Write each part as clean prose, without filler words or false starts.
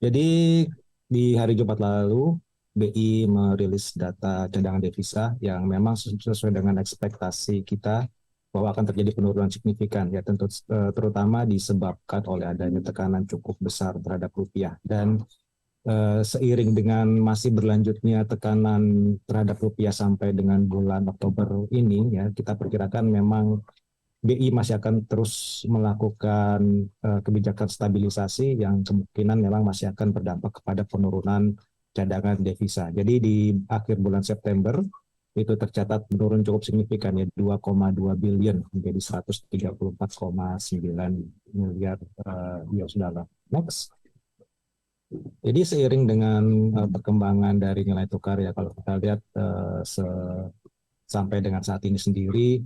Jadi di hari Jumat lalu BI merilis data cadangan devisa yang memang sesuai dengan ekspektasi kita bahwa akan terjadi penurunan signifikan ya tentu terutama disebabkan oleh adanya tekanan cukup besar terhadap rupiah dan seiring dengan masih berlanjutnya tekanan terhadap rupiah sampai dengan bulan Oktober ini ya kita perkirakan memang BI masih akan terus melakukan kebijakan stabilisasi yang kemungkinan memang masih akan berdampak kepada penurunan cadangan devisa. Jadi di akhir bulan September itu tercatat menurun cukup signifikan ya 2,2 billion menjadi 134,9 miliar US dollar. Next. Jadi seiring dengan perkembangan dari nilai tukar ya kalau kita lihat sampai dengan saat ini sendiri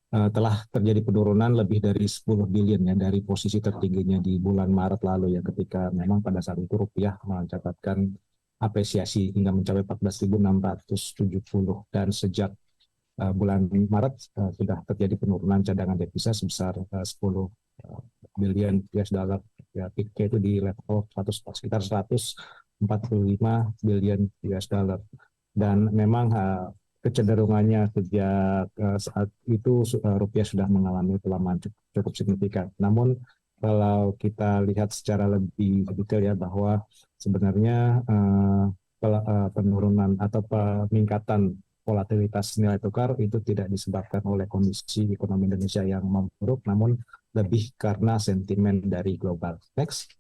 telah terjadi penurunan lebih dari 10 billion ya dari posisi tertingginya di bulan Maret lalu ya ketika memang pada saat itu rupiah mencatatkan apresiasi hingga mencapai 14.670 dan sejak bulan Maret sudah terjadi penurunan cadangan devisa sebesar 10 billion US dollar ya peaknya itu di level 100, sekitar 145 billion US dollar dan memang kecenderungannya sejak saat itu rupiah sudah mengalami pelemahan cukup signifikan. Namun kalau kita lihat secara lebih detail ya bahwa sebenarnya penurunan atau peningkatan volatilitas nilai tukar itu tidak disebabkan oleh kondisi ekonomi Indonesia yang memburuk, namun lebih karena sentimen dari global. Next.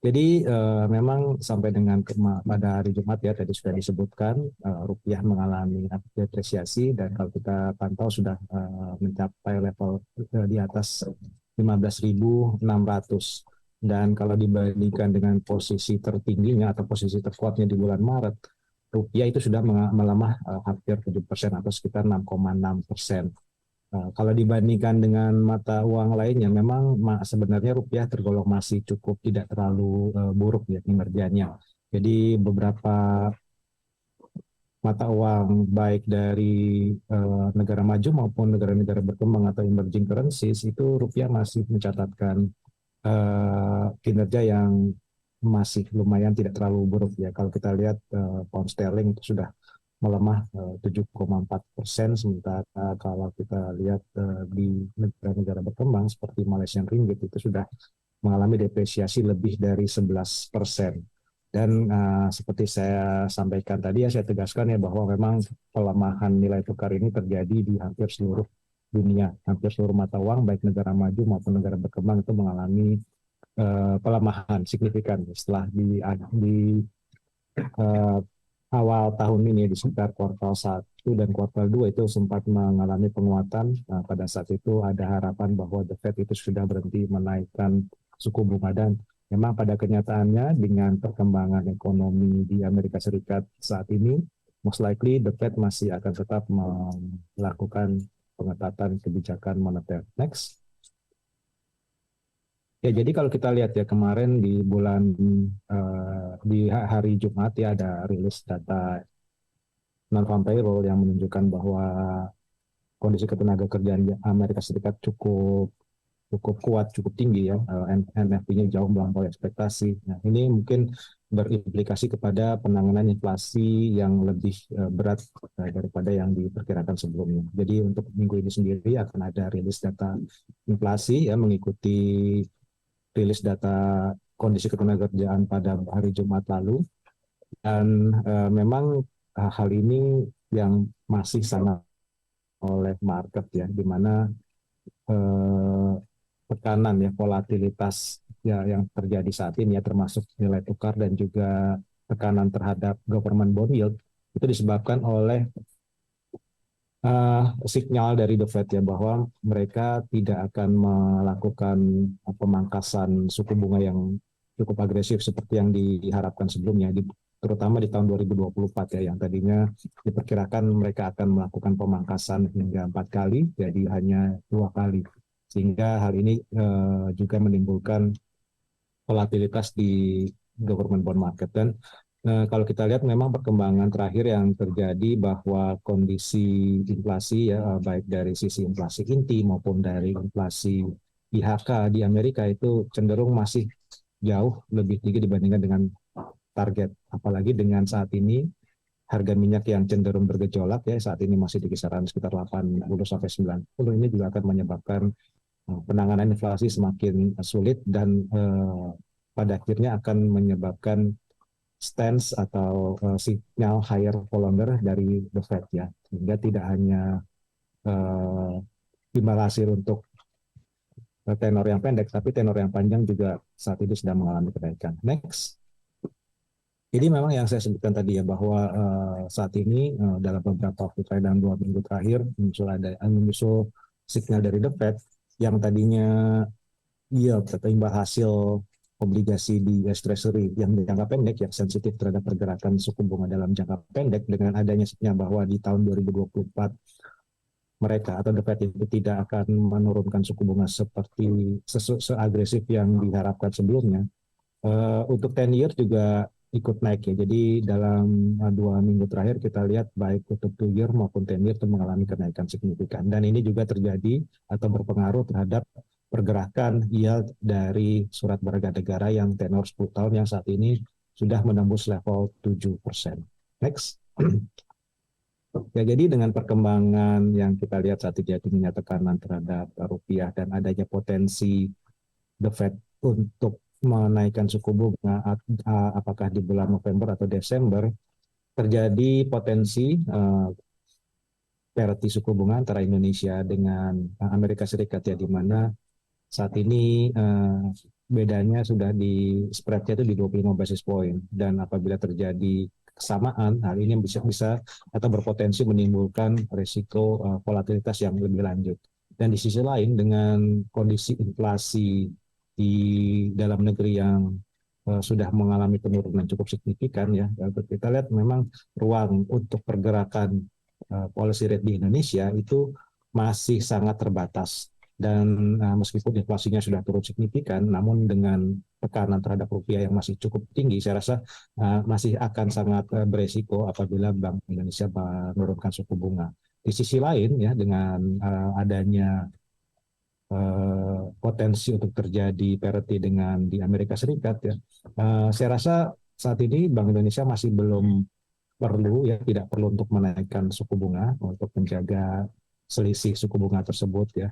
Jadi memang sampai dengan pada hari Jumat ya tadi sudah disebutkan rupiah mengalami depresiasi dan kalau kita pantau sudah mencapai level di atas 15.600 dan kalau dibandingkan dengan posisi tertingginya atau posisi terkuatnya di bulan Maret rupiah itu sudah melemah hampir 7% atau sekitar 6,6%. Kalau dibandingkan dengan mata uang lainnya, memang sebenarnya rupiah tergolong masih cukup tidak terlalu buruk ya kinerjanya. Jadi beberapa mata uang baik dari negara maju maupun negara-negara berkembang atau emerging currencies itu rupiah masih mencatatkan kinerja yang masih lumayan tidak terlalu buruk ya. Kalau kita lihat pound sterling itu sudah melemah 7,4%, sementara kalau kita lihat di negara-negara berkembang seperti Malaysian Ringgit itu sudah mengalami depresiasi lebih dari 11%. Dan seperti saya sampaikan tadi ya saya tegaskan ya bahwa memang pelemahan nilai tukar ini terjadi di hampir seluruh dunia, hampir seluruh mata uang baik negara maju maupun negara berkembang itu mengalami pelemahan signifikan setelah di uh, awal tahun ini di sekitar kuartal 1 dan kuartal 2 itu sempat mengalami penguatan. Nah, pada saat itu ada harapan bahwa The Fed itu sudah berhenti menaikkan suku bunga dan memang pada kenyataannya dengan perkembangan ekonomi di Amerika Serikat saat ini, most likely The Fed masih akan tetap melakukan pengetatan kebijakan moneter. Next. Ya, jadi kalau kita lihat ya kemarin di di hari Jumat ya ada rilis data non farm payroll yang menunjukkan bahwa kondisi ketenaga kerjaan di Amerika Serikat cukup cukup kuat, cukup tinggi ya. NFP-nya jauh melampaui ekspektasi. Nah, ini mungkin berimplikasi kepada penanganan inflasi yang lebih berat daripada yang diperkirakan sebelumnya. Jadi untuk minggu ini sendiri akan ada rilis data inflasi ya mengikuti rilis data kondisi ketenagakerjaan pada hari Jumat lalu dan memang hal ini yang masih sangat oleh market ya di mana eh, tekanan ya volatilitas ya yang terjadi saat ini ya termasuk nilai tukar dan juga tekanan terhadap government bond yield itu disebabkan oleh sinyal dari The Fed ya bahwa mereka tidak akan melakukan pemangkasan suku bunga yang cukup agresif seperti yang diharapkan sebelumnya, terutama di tahun 2024 ya yang tadinya diperkirakan mereka akan melakukan pemangkasan hingga 4 kali, jadi hanya 2 kali, sehingga hal ini juga menimbulkan volatilitas di government bond market dan kalau kita lihat memang perkembangan terakhir yang terjadi bahwa kondisi inflasi ya baik dari sisi inflasi inti maupun dari inflasi IHK di Amerika itu cenderung masih jauh lebih tinggi dibandingkan dengan target. Apalagi dengan saat ini harga minyak yang cenderung bergejolak ya, saat ini masih di kisaran sekitar 80 sampai 90, ini juga akan menyebabkan penanganan inflasi semakin sulit dan pada akhirnya akan menyebabkan stance atau sinyal higher for longer dari the Fed ya, sehingga tidak hanya imbal hasil untuk tenor yang pendek, tapi tenor yang panjang juga saat ini sedang mengalami kenaikan. Next. Jadi memang yang saya sebutkan tadi ya, bahwa saat ini dalam beberapa waktu terakhir, dalam 2 minggu terakhir muncul signal dari The Fed yang tadinya yield atau imbal hasil obligasi di US Treasury yang jangka pendek yang sensitif terhadap pergerakan suku bunga dalam jangka pendek, dengan adanya sinyal bahwa di tahun 2024 mereka atau The Fed itu tidak akan menurunkan suku bunga seperti seagresif yang diharapkan sebelumnya. Untuk 10 year juga ikut naik ya. Jadi dalam 2 minggu terakhir kita lihat baik untuk 2 year maupun 10 year itu mengalami kenaikan signifikan. Dan ini juga terjadi atau berpengaruh terhadap pergerakan yield dari surat berharga negara yang tenor 10 tahun yang saat ini sudah menembus level 7%. Next. Ya, jadi dengan perkembangan yang kita lihat saat ini, tingginya tekanan terhadap rupiah dan adanya potensi The Fed untuk menaikkan suku bunga apakah di bulan November atau Desember, terjadi potensi parity suku bunga antara Indonesia dengan Amerika Serikat ya, di mana saat ini bedanya sudah di spreadnya itu di 25 basis point, dan apabila terjadi kesamaan, hal ini bisa atau berpotensi menimbulkan risiko volatilitas yang lebih lanjut. Dan di sisi lain, dengan kondisi inflasi di dalam negeri yang sudah mengalami penurunan cukup signifikan ya, kita lihat memang ruang untuk pergerakan policy rate di Indonesia itu masih sangat terbatas. Dan meskipun inflasinya sudah turun signifikan, namun dengan tekanan terhadap rupiah yang masih cukup tinggi, saya rasa masih akan sangat beresiko apabila Bank Indonesia menurunkan suku bunga. Di sisi lain ya, dengan adanya potensi untuk terjadi parity dengan di Amerika Serikat ya, saya rasa saat ini Bank Indonesia masih belum perlu ya, tidak perlu untuk menaikkan suku bunga untuk menjaga selisih suku bunga tersebut ya.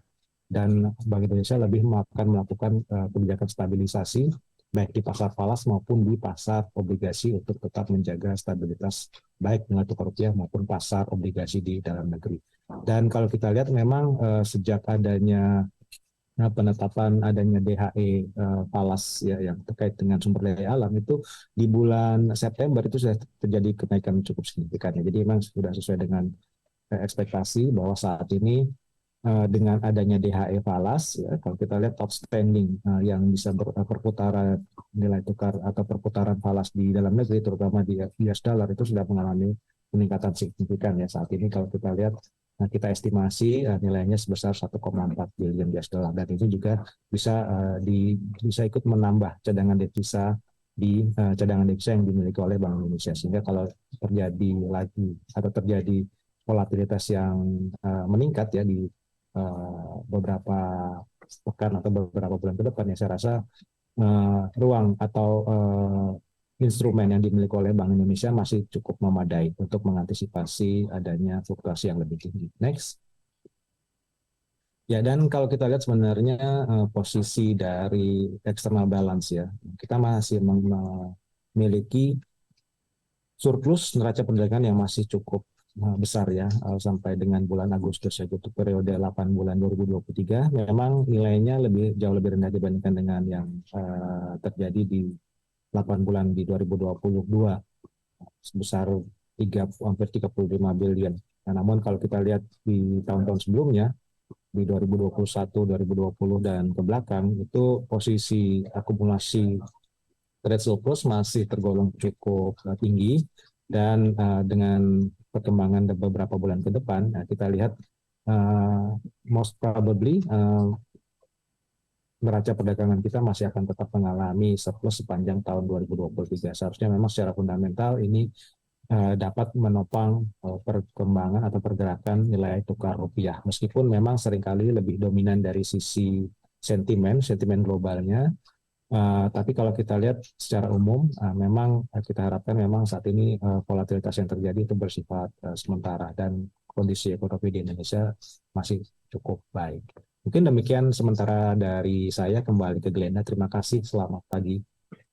Dan Bank Indonesia lebih akan melakukan kebijakan stabilisasi baik di pasar falas maupun di pasar obligasi untuk tetap menjaga stabilitas baik nilai tukar rupiah maupun pasar obligasi di dalam negeri. Dan kalau kita lihat memang sejak adanya penetapan adanya DHE falas ya, yang terkait dengan sumber daya alam, itu di bulan September itu sudah terjadi kenaikan cukup signifikan ya. Jadi memang sudah sesuai dengan ekspektasi bahwa saat ini dengan adanya DHE falas ya, kalau kita lihat outstanding yang bisa perputaran nilai tukar atau perputaran falas di dalam negeri terutama di US dollar itu sudah mengalami peningkatan signifikan ya. Saat ini kalau kita lihat kita estimasi nilainya sebesar 1,4 billion US dollar, dan itu juga bisa bisa ikut menambah cadangan devisa yang dimiliki oleh Bank Indonesia, sehingga kalau terjadi lagi atau terjadi volatilitas yang meningkat ya di beberapa pekan atau beberapa bulan ke depan ya, saya rasa ruang atau instrumen yang dimiliki oleh Bank Indonesia masih cukup memadai untuk mengantisipasi adanya fluktuasi yang lebih tinggi. Next. Ya, dan kalau kita lihat sebenarnya posisi dari external balance ya, kita masih memiliki surplus neraca perdagangan yang masih cukup besar ya, sampai dengan bulan Agustus ya, untuk periode 8 bulan 2023 memang nilainya jauh lebih rendah dibandingkan dengan yang terjadi di 8 bulan di 2022 sebesar hampir 35 billion. Nah, namun kalau kita lihat di tahun-tahun sebelumnya di 2021, 2020 dan ke belakang, itu posisi akumulasi trade surplus masih tergolong cukup tinggi, dan dengan perkembangan beberapa bulan ke depan kita lihat most probably neraca perdagangan kita masih akan tetap mengalami surplus sepanjang tahun 2023. Seharusnya memang secara fundamental ini dapat menopang perkembangan atau pergerakan nilai tukar rupiah, meskipun memang seringkali lebih dominan dari sisi sentimen globalnya. Tapi kalau kita lihat secara umum, memang kita harapkan memang saat ini volatilitas yang terjadi itu bersifat sementara dan kondisi ekonomi di Indonesia masih cukup baik. Mungkin demikian sementara dari saya, kembali ke Glenda. Terima kasih, selamat pagi.